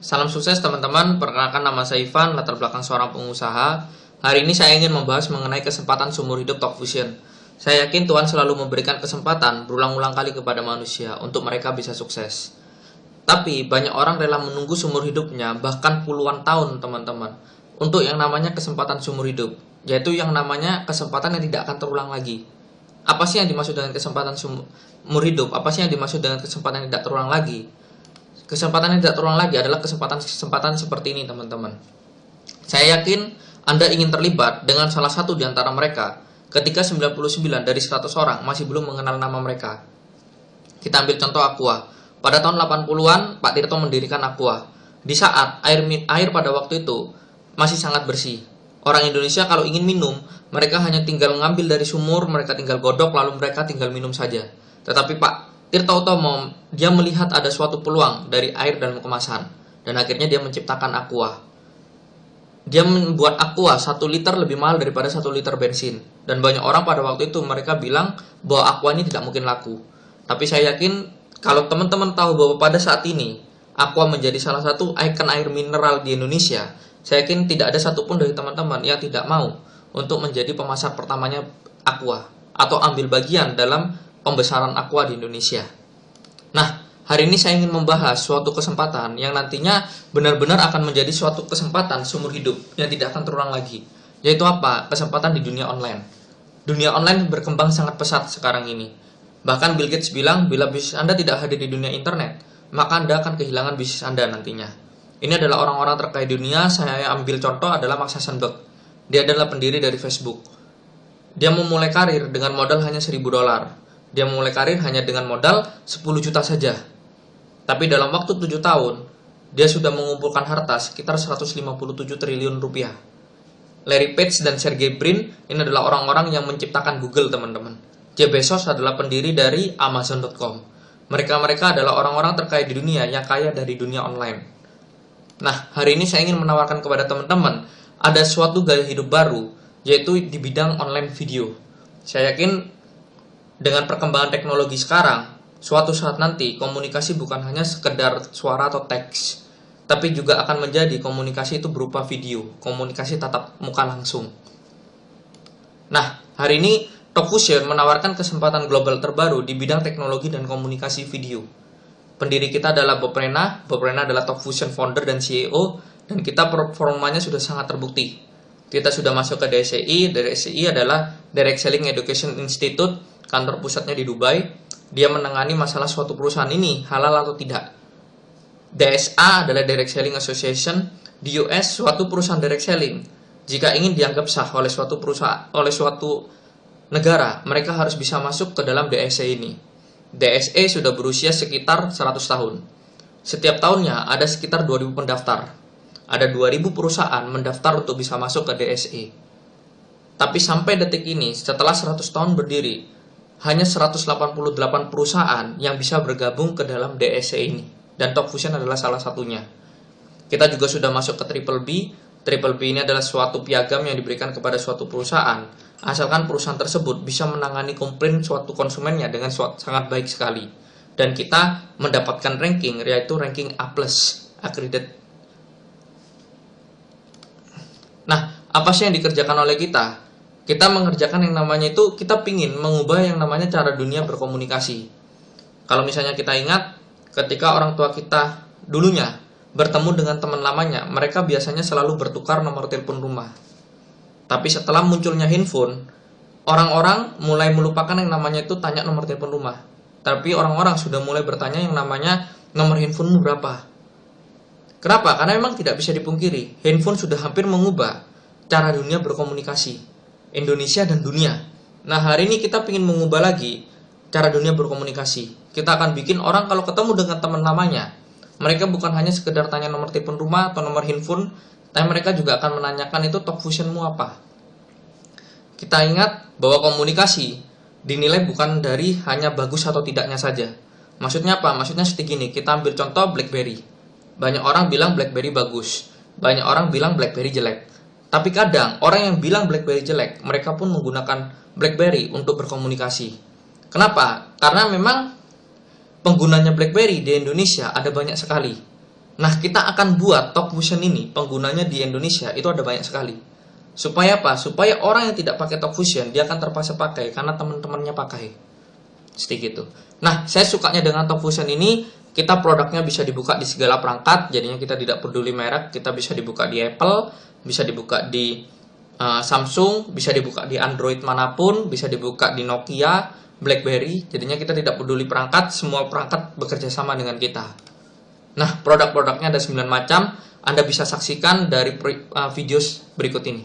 Salam sukses teman-teman, perkenalkan nama saya Ivan, latar belakang seorang pengusaha. Hari ini saya ingin membahas mengenai kesempatan seumur hidup Talkfusion. Saya yakin Tuhan selalu memberikan kesempatan berulang-ulang kali kepada manusia untuk mereka bisa sukses. Tapi banyak orang rela menunggu seumur hidupnya, bahkan puluhan tahun teman-teman, untuk yang namanya kesempatan seumur hidup, yaitu yang namanya kesempatan yang tidak akan terulang lagi. Apa sih yang dimaksud dengan kesempatan seumur hidup? Apa sih yang dimaksud dengan kesempatan yang tidak terulang lagi? Kesempatan yang tidak terulang lagi adalah kesempatan seperti ini teman-teman. Saya yakin Anda ingin terlibat dengan salah satu di antara mereka ketika 99 dari 100 orang masih belum mengenal nama mereka. Kita ambil contoh Aqua. Pada tahun 80-an, Pak Tirto mendirikan Aqua. Di saat air pada waktu itu masih sangat bersih. Orang Indonesia kalau ingin minum, mereka hanya tinggal ngambil dari sumur, mereka tinggal godok, lalu mereka tinggal minum saja. Tetapi Pak Tirto Utomo, dia melihat ada suatu peluang dari air dan kemasan, dan akhirnya dia menciptakan Aqua. Dia membuat Aqua 1 liter lebih mahal daripada 1 liter bensin, dan banyak orang pada waktu itu mereka bilang bahwa Aqua ini tidak mungkin laku. Tapi saya yakin kalau teman-teman tahu bahwa pada saat ini Aqua menjadi salah satu ikon air mineral di Indonesia, saya yakin tidak ada satupun dari teman-teman yang tidak mau untuk menjadi pemasar pertamanya Aqua atau ambil bagian dalam pembesaran Aqua di Indonesia. Nah, hari ini saya ingin membahas suatu kesempatan yang nantinya benar-benar akan menjadi suatu kesempatan seumur hidup yang tidak akan terulang lagi. Yaitu apa? Kesempatan di dunia online. Dunia online berkembang sangat pesat sekarang ini. Bahkan Bill Gates bilang, bila bisnis Anda tidak hadir di dunia internet, maka Anda akan kehilangan bisnis Anda nantinya. Ini adalah orang-orang terkaya di dunia. Saya ambil contoh adalah Mark Zuckerberg. Dia adalah pendiri dari Facebook. Dia memulai karir dengan modal hanya $1.000. Dia memulai karir hanya dengan modal 10 juta saja. Tapi dalam waktu 7 tahun, dia sudah mengumpulkan harta sekitar 157 triliun rupiah. Larry Page dan Sergey Brin ini adalah orang-orang yang menciptakan Google, teman-teman. Jeff Bezos adalah pendiri dari Amazon.com. Mereka adalah orang-orang terkaya di dunia yang kaya dari dunia online. Nah, hari ini saya ingin menawarkan kepada teman-teman ada suatu gaya hidup baru, yaitu di bidang online video. Saya yakin dengan perkembangan teknologi sekarang, suatu saat nanti komunikasi bukan hanya sekedar suara atau teks, tapi juga akan menjadi komunikasi itu berupa video, komunikasi tatap muka langsung. Nah, hari ini Talkfusion menawarkan kesempatan global terbaru di bidang teknologi dan komunikasi video. Pendiri kita adalah Bob Rena. Bob Rena adalah Talkfusion founder dan CEO, dan kita performanya sudah sangat terbukti. Kita sudah masuk ke DSEI. DSEI adalah Direct Selling Education Institute, kantor pusatnya di Dubai. Dia menangani masalah suatu perusahaan ini halal atau tidak. DSA adalah Direct Selling Association di US, suatu perusahaan direct selling. Jika ingin dianggap sah oleh suatu perusahaan, oleh suatu negara, mereka harus bisa masuk ke dalam DSE ini. DSE sudah berusia sekitar 100 tahun. Setiap tahunnya ada sekitar 2000 pendaftar. Ada 2000 perusahaan mendaftar untuk bisa masuk ke DSE. Tapi sampai detik ini, setelah 100 tahun berdiri, hanya 188 perusahaan yang bisa bergabung ke dalam DSE ini. Dan Talkfusion adalah salah satunya. Kita juga sudah masuk ke Triple B. Triple B ini adalah suatu piagam yang diberikan kepada suatu perusahaan, asalkan perusahaan tersebut bisa menangani komplain suatu konsumennya dengan sangat baik sekali. Dan kita mendapatkan ranking, yaitu ranking A+, accredited. Nah, apa sih yang dikerjakan oleh kita? Kita mengerjakan yang namanya itu, kita pingin mengubah yang namanya cara dunia berkomunikasi. Kalau misalnya kita ingat, ketika orang tua kita dulunya bertemu dengan teman lamanya, mereka biasanya selalu bertukar nomor telepon rumah. Tapi setelah munculnya handphone, orang-orang mulai melupakan yang namanya itu tanya nomor telepon rumah. Tapi orang-orang sudah mulai bertanya yang namanya nomor handphonemu berapa. Kenapa? Karena memang tidak bisa dipungkiri, handphone sudah hampir mengubah cara dunia berkomunikasi Indonesia dan dunia. Nah, hari ini kita ingin mengubah lagi cara dunia berkomunikasi. Kita akan bikin orang kalau ketemu dengan teman lamanya, mereka bukan hanya sekedar tanya nomor telepon rumah atau nomor handphone, tapi mereka juga akan menanyakan itu Talkfusionmu apa. Kita ingat bahwa komunikasi dinilai bukan dari hanya bagus atau tidaknya saja. Maksudnya apa? Maksudnya seperti gini, kita ambil contoh BlackBerry. Banyak orang bilang BlackBerry bagus, banyak orang bilang BlackBerry jelek. Tapi kadang orang yang bilang BlackBerry jelek, mereka pun menggunakan BlackBerry untuk berkomunikasi. Kenapa? Karena memang penggunanya BlackBerry di Indonesia ada banyak sekali. Nah, kita akan buat Talkfusion ini, penggunanya di Indonesia itu ada banyak sekali. Supaya apa? Supaya orang yang tidak pakai Talkfusion, dia akan terpaksa pakai karena teman-temannya pakai. Seperti itu. Nah, saya sukanya dengan Talkfusion ini, kita produknya bisa dibuka di segala perangkat, jadinya kita tidak peduli merek, kita bisa dibuka di Apple, bisa dibuka di Samsung, bisa dibuka di Android manapun, bisa dibuka di Nokia, BlackBerry, jadinya kita tidak peduli perangkat, semua perangkat bekerja sama dengan kita. Nah, produk-produknya ada 9 macam, Anda bisa saksikan dari video berikut ini.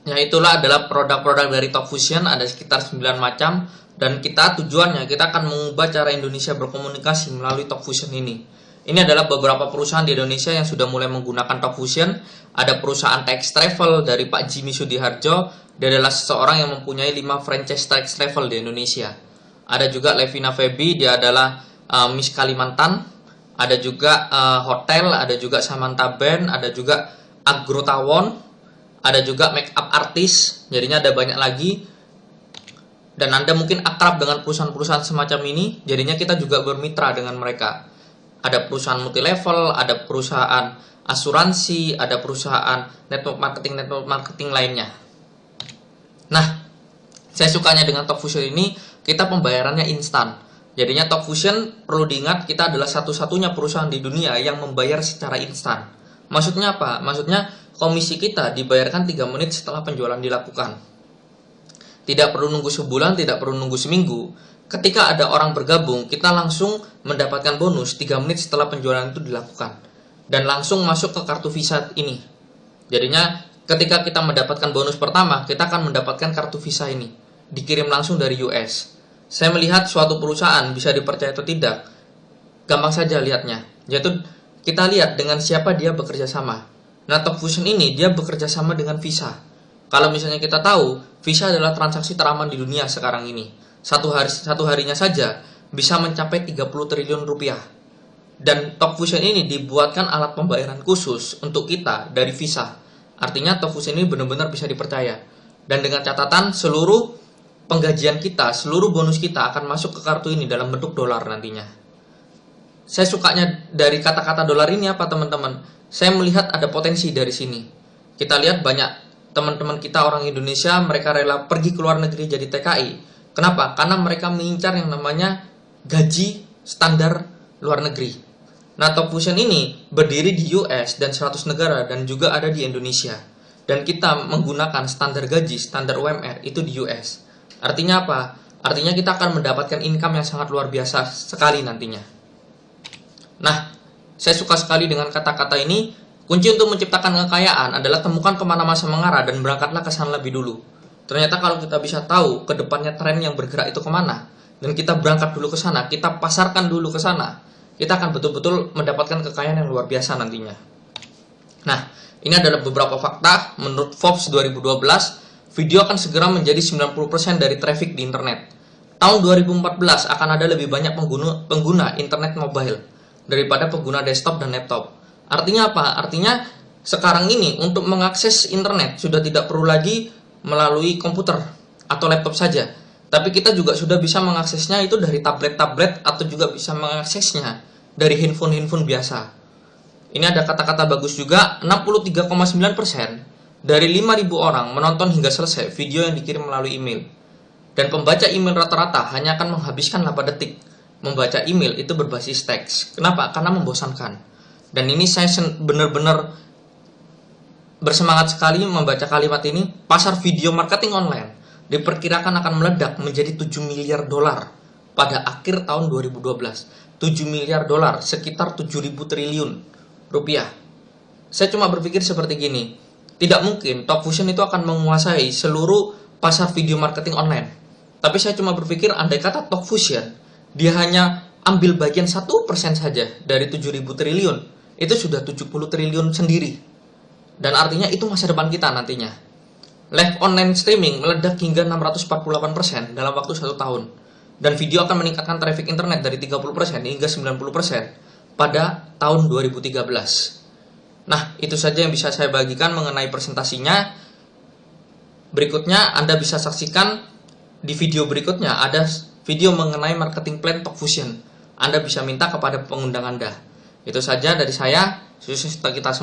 Ya, itulah adalah produk-produk dari Talkfusion, ada sekitar 9 macam, dan kita tujuannya kita akan mengubah cara Indonesia berkomunikasi melalui Talkfusion ini. Ini adalah beberapa perusahaan di Indonesia yang sudah mulai menggunakan Talkfusion. Ada perusahaan TX Travel dari Pak Jimmy Sudiharjo, dia adalah seseorang yang mempunyai 5 franchise TX Travel di Indonesia. Ada juga Levina Febi, dia adalah Miss Kalimantan. Ada juga hotel, ada juga Samantha Band, ada juga Agrotawon, ada juga make up artis, jadinya ada banyak lagi. Dan Anda mungkin akrab dengan perusahaan-perusahaan semacam ini, jadinya kita juga bermitra dengan mereka. Ada perusahaan multilevel, ada perusahaan asuransi, ada perusahaan network marketing lainnya. Nah, saya sukanya dengan Talkfusion ini, kita pembayarannya instan. Jadinya Talkfusion, perlu diingat, kita adalah satu-satunya perusahaan di dunia yang membayar secara instan. Maksudnya apa? Maksudnya komisi kita dibayarkan 3 menit setelah penjualan dilakukan. Tidak perlu nunggu sebulan, tidak perlu nunggu seminggu. Ketika ada orang bergabung, kita langsung mendapatkan bonus 3 menit setelah penjualan itu dilakukan. Dan langsung masuk ke kartu Visa ini. Jadinya ketika kita mendapatkan bonus pertama, kita akan mendapatkan kartu Visa ini. Dikirim langsung dari US. Saya melihat suatu perusahaan bisa dipercaya atau tidak. Gampang saja lihatnya. Yaitu kita lihat dengan siapa dia bekerja sama. Nah, Talkfusion ini dia bekerja sama dengan Visa. Kalau misalnya kita tahu, Visa adalah transaksi teraman di dunia sekarang ini. Satu harinya saja bisa mencapai 30 triliun rupiah. Dan Talkfusion ini dibuatkan alat pembayaran khusus untuk kita dari Visa. Artinya Talkfusion ini benar-benar bisa dipercaya. Dan dengan catatan seluruh penggajian kita, seluruh bonus kita akan masuk ke kartu ini dalam bentuk dolar nantinya. Saya sukanya dari kata-kata dolar ini apa teman-teman? Saya melihat ada potensi dari sini. Kita lihat banyak teman-teman kita orang Indonesia, mereka rela pergi ke luar negeri jadi TKI. Kenapa? Karena mereka mengincar yang namanya gaji standar luar negeri. Nah, Talkfusion ini berdiri di US dan 100 negara dan juga ada di Indonesia. Dan kita menggunakan standar gaji, standar UMR itu di US. Artinya apa? Artinya kita akan mendapatkan income yang sangat luar biasa sekali nantinya. Nah, saya suka sekali dengan kata-kata ini. Kunci untuk menciptakan kekayaan adalah temukan kemana masa mengarah dan berangkatlah ke sana lebih dulu. Ternyata kalau kita bisa tahu ke depannya tren yang bergerak itu kemana, dan kita berangkat dulu ke sana, kita pasarkan dulu ke sana, kita akan betul-betul mendapatkan kekayaan yang luar biasa nantinya. Nah, Ini adalah beberapa fakta. Menurut Forbes 2012, video akan segera menjadi 90% dari traffic di internet. Tahun 2014 akan ada lebih banyak pengguna internet mobile daripada pengguna desktop dan laptop. Artinya apa? Artinya sekarang ini untuk mengakses internet sudah tidak perlu lagi melalui komputer atau laptop saja, tapi kita juga sudah bisa mengaksesnya itu dari tablet-tablet atau juga bisa mengaksesnya dari handphone biasa. Ini ada kata-kata bagus juga. 63,9% dari 5.000 orang menonton hingga selesai video yang dikirim melalui email. Dan pembaca email rata-rata hanya akan menghabiskan 8 detik membaca email itu berbasis teks. Kenapa? Karena membosankan. Dan ini saya benar-benar bersemangat sekali membaca kalimat ini. Pasar video marketing online diperkirakan akan meledak menjadi 7 miliar dolar pada akhir tahun 2012. 7 miliar dolar, sekitar 7.000 triliun rupiah. Saya cuma berpikir seperti gini, tidak mungkin Talkfusion itu akan menguasai seluruh pasar video marketing online. Tapi saya cuma berpikir, andai kata Talkfusion dia hanya ambil bagian 1% saja dari 7.000 triliun, itu sudah 70 triliun sendiri. Dan artinya itu masa depan kita nantinya. Live online streaming meledak hingga 648% dalam waktu 1 tahun. Dan video akan meningkatkan traffic internet dari 30% hingga 90% pada tahun 2013. Nah, itu saja yang bisa saya bagikan mengenai presentasinya. Berikutnya Anda bisa saksikan di video berikutnya, ada video mengenai marketing plan Talkfusion. Anda bisa minta kepada pengundang Anda. Itu saja dari saya. Sukses kita semua.